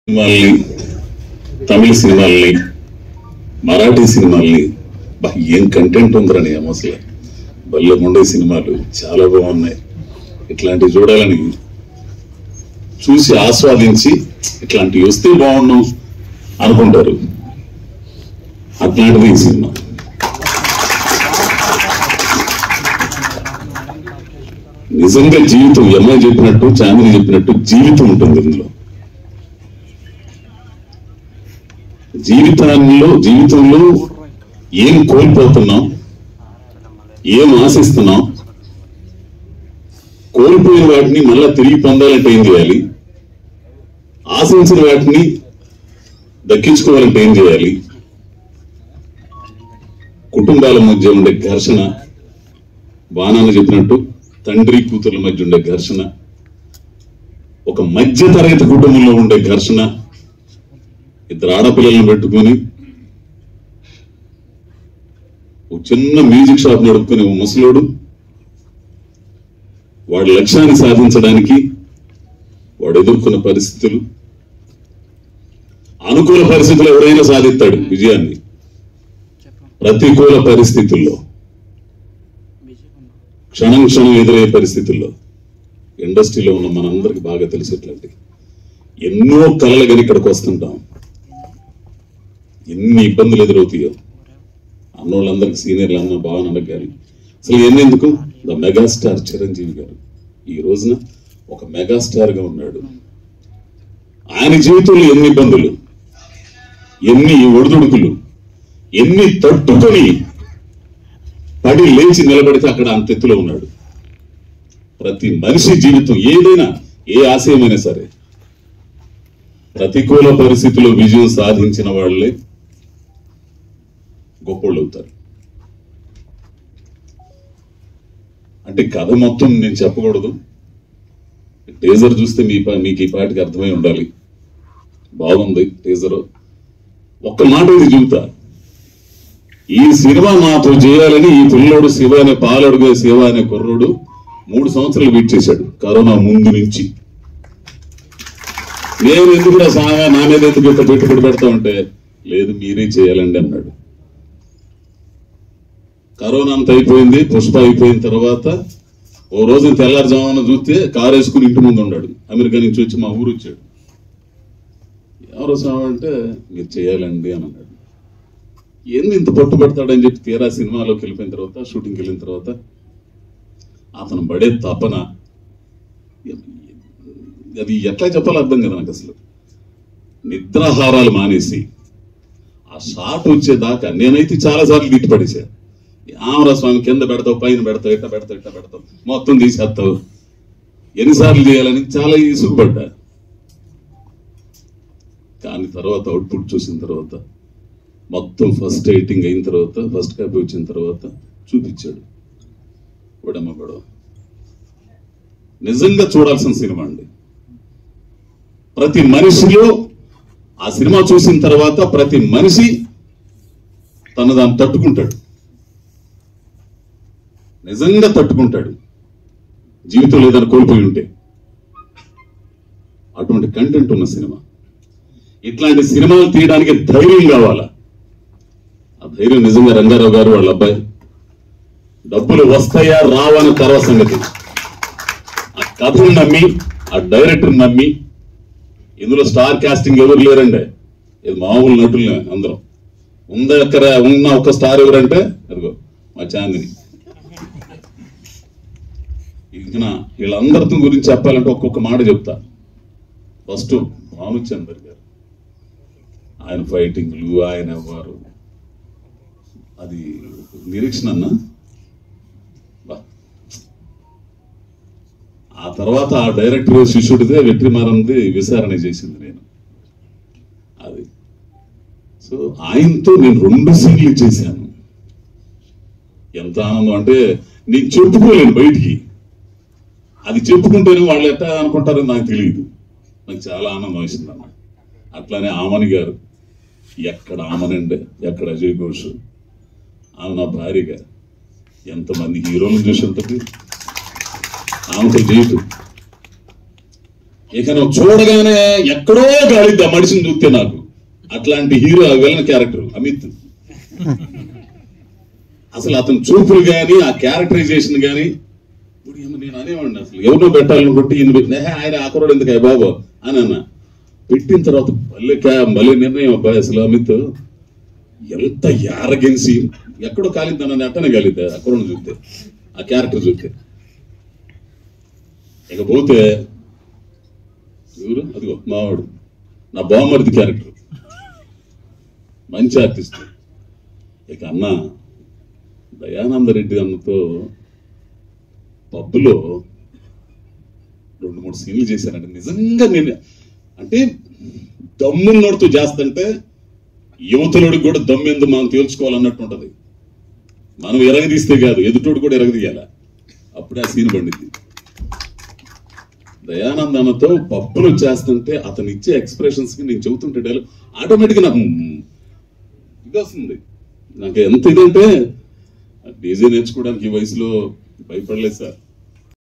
సినిమాల్ని, తమిళ సినిమాల్ని, మరాఠీ సినిమాల్ని ఏం కంటెంట్ ఉందని అసలు బల్లె ఉండే సినిమాలు చాలా బాగున్నాయి. ఇట్లాంటివి చూడాలని చూసి ఆస్వాదించి ఇట్లాంటివి వస్తే బాగున్నాం అనుకుంటారు. అట్లాంటిది ఈ సినిమా. నిజంగా జీవితం ఎంఐ చెప్పినట్టు, చాందిని చెప్పినట్టు జీవితం ఉంటుంది ఇందులో. జీవితంలో ఏం కోల్పోతున్నాం, ఏం ఆశిస్తున్నాం, కోల్పోయిన వాటిని మళ్ళా తిరిగి పొందాలంటే ఏం చేయాలి, ఆశించిన వాటిని దక్కించుకోవాలంటే ఏం చేయాలి, కుటుంబాల మధ్య ఉండే ఘర్షణ, బాణాన్ని చెప్పినట్టు తండ్రి కూతుర్ల మధ్య ఉండే ఘర్షణ, ఒక మధ్య తరగతి కుటుంబంలో ఉండే ఘర్షణ, ఇద్దరు ఆడపిల్లలను పెట్టుకుని ఒక చిన్న మ్యూజిక్ షాప్ నడుపుకునే ముసలోడు వాడి లక్ష్యాన్ని సాధించడానికి వాడు ఎదుర్కొన్న పరిస్థితులు, అనుకూల పరిస్థితులు ఎవరైనా సాధిస్తాడు విజయాన్ని, ప్రతికూల పరిస్థితుల్లో క్షణం ఎదురయ్యే పరిస్థితుల్లో ఇండస్ట్రీలో ఉన్న మనందరికి బాగా తెలిసేట్లాంటి ఎన్నో కళలు కానీ ఇక్కడికి వస్తుంటాం, ఎన్ని ఇబ్బందులు ఎదురవుతాయో. అన్నోళ్ళందరికి సీనియర్లు అన్న భావన గారు అసలు ఎన్నెందుకు ద మెగాస్టార్ చిరంజీవి గారు ఈ రోజున ఒక మెగాస్టార్ గా ఉన్నాడు. ఆయన జీవితంలో ఎన్ని ఇబ్బందులు, ఎన్ని ఒడిదుడుకులు, ఎన్ని తట్టుకొని పడి లేచి నిలబడితే అక్కడ అంత ఎత్తులో ఉన్నాడు. ప్రతి మనిషి జీవితం ఏదైనా, ఏ ఆశయమైనా సరే ప్రతికూల పరిస్థితుల్లో విజయం సాధించిన వాళ్ళే గొప్పోళ్ళు అవుతారు. అంటే కథ మొత్తం నేను చెప్పకూడదు, టీజర్ చూస్తే మీకు ఈ పాటికి అర్థమై ఉండాలి. బాగుంది టీజర్. ఒక్క మాట ఇది చెబుతా, ఈ సినిమా మాతో చేయాలని ఈ పిల్లోడు శివ అనే పాలడుగు శివ అనే కుర్రోడు 3 సంవత్సరాలు వెయిట్ చేశాడు కరోనా ముందు నుంచి. నేను ఎందుకు నా మీద ఎందుకు పెట్టుబడి పెడతా ఉంటే లేదు మీరే చేయాలండి అన్నాడు. కరోనా అంత అయిపోయింది, పుష్ప అయిపోయిన తర్వాత ఓ రోజు తెల్లారుజామున చూస్తే కారు వేసుకుని ఇంటి ముందు ఉన్నాడు. అమెరికా నుంచి వచ్చి మా ఊరు వచ్చాడు. ఎవరో అంటే మీరు చేయాలండి అని అన్నాడు. ఏంది ఇంత పట్టుబడతాడని చెప్పి తీరా సినిమాలోకి వెళ్ళిపోయిన తర్వాత, షూటింగ్కి వెళ్ళిన తర్వాత అతను పడే తపన అది ఎట్లా చెప్పాలో అర్థం కదా నాకు. అసలు నిద్రాహారాలు మానేసి ఆ షాట్ వచ్చేదాకా నేనైతే చాలా సార్లు తిట్టి పడేసా. ఆమరా స్వామి కింద పెడతావు, పైన పెడతావు, ఇట్లా పెడతావు, మొత్తం తీసేస్తావు, ఎన్నిసార్లు చేయాలని చాలా ఇసుగుపడ్డా. కానీ తర్వాత అవుట్పుట్ చూసిన తర్వాత, మొత్తం ఫస్ట్ ఎడిటింగ్ అయిన తర్వాత, ఫస్ట్ కాపీ వచ్చిన తర్వాత చూపించాడు. గొడవ గొడవ నిజంగా చూడాల్సిన సినిమా అండి. ప్రతి మనిషిలో ఆ సినిమా చూసిన తర్వాత ప్రతి మనిషి దాన్ని తట్టుకుంటాడు, నిజంగా తట్టుకుంటాడు. జీవితం లేదని కోల్పోయి ఉంటే అటువంటి కంటెంట్ ఉన్న సినిమా. ఇట్లాంటి సినిమాలు తీయడానికి ధైర్యం కావాలా. ఆ ధైర్యం నిజంగా రంగారావు గారు వాళ్ళ అబ్బాయి. డబ్బులు వస్తాయా రావని తర్వాత సంగతి. ఆ కథను నమ్మి, ఆ డైరెక్టర్ నమ్మి, ఇందులో స్టార్ కాస్టింగ్ ఎవరు లేరండి, ఇది మామూలు నటులే అందరం. ఉన్న ఒక స్టార్ ఎవరంటే అదిగో మా చాందిని. ఇంకా వీళ్ళందరితో గురించి చెప్పాలంటే ఒక్కొక్క మాట చెప్తా. ఫస్ట్ భానుచందర్ గారు, ఆయన ఫైటింగ్లు, ఆయన వారు అది నిరీక్షణ అన్న. ఆ తర్వాత ఆ డైరెక్టర్ శిష్యుడిదే వెట్రిమారంది విచారణ చేసింది నేను. అది సో ఆయనతో నేను 2 సీన్లు చేశాను. ఎంత ఆనందం అంటే నేను చెప్పుకోలేను బయటికి. అది చెప్పుకుంటేనే వాళ్ళు ఎట్లా అనుకుంటారో నాకు తెలియదు. నాకు చాలా ఆనందం వేసింది అన్నమాట. అట్లానే ఆమని గారు, ఎక్కడ ఆమనండి, ఎక్కడ అజయ్ ఘోష్, ఆమె నా భార్యగా. ఎంతమంది హీరోలను చూసి ఉంటుంది ఆమెతో జీవితం. ఇక నువ్వు చూడగానే ఎక్కడో గాలిద్ది ఆ మనిషిని చూస్తే నాకు. అట్లాంటి హీరో విలన్ క్యారెక్టర్ అమిత్. అసలు అతని చూపులు కానీ ఆ క్యారెక్టరైజేషన్ కానీ నేను అనేవాడిని, అసలు ఎవరినో పెట్టాలనుకుంటే ఈయన పెట్టిన ఆయన ఆకురాడు ఎందుకు బాబు అని అన్న. పెట్టిన తర్వాత మళ్ళీ నిర్ణయం అబ్బాయి. అసలు అమిత్ ఎంత యారగెన్సీ, ఎక్కడో కాలిద్దానని అట్టనే కాలిద్దా అక్కడ చూస్తే, ఆ క్యారెక్టర్ చూస్తే. ఇకపోతే ఎవరు అదిగో మావాడు, నా బామ్మర్ది క్యారెక్టర్, మంచి ఆర్టిస్ట్. ఇక అన్న దయానందరెడ్డి అన్నతో పబ్లో 2-3 సీన్లు చేశానంటే నిజంగా నేను అంటే దమ్మున్నోడితో చేస్తుంటే యువతులోడికి కూడా దమ్మెందు మనం తేల్చుకోవాలన్నట్టు ఉంటది. మనం ఎరగదీస్తే కాదు, ఎదుటోడు కూడా ఎరగదీయాల, అప్పుడే ఆ సీన్ పండింది. దయానంద్ అన్నతో పప్పులు చేస్తుంటే అతను ఇచ్చే ఎక్స్ప్రెషన్స్ కి నేను చెబుతుంటే ఆటోమేటిక్గా నాకు ఇది వస్తుంది. నాకు ఎంత ఇదంటే డీజే నేర్చుకోవడానికి ఈ వయసులో భయపడలేదు సార్.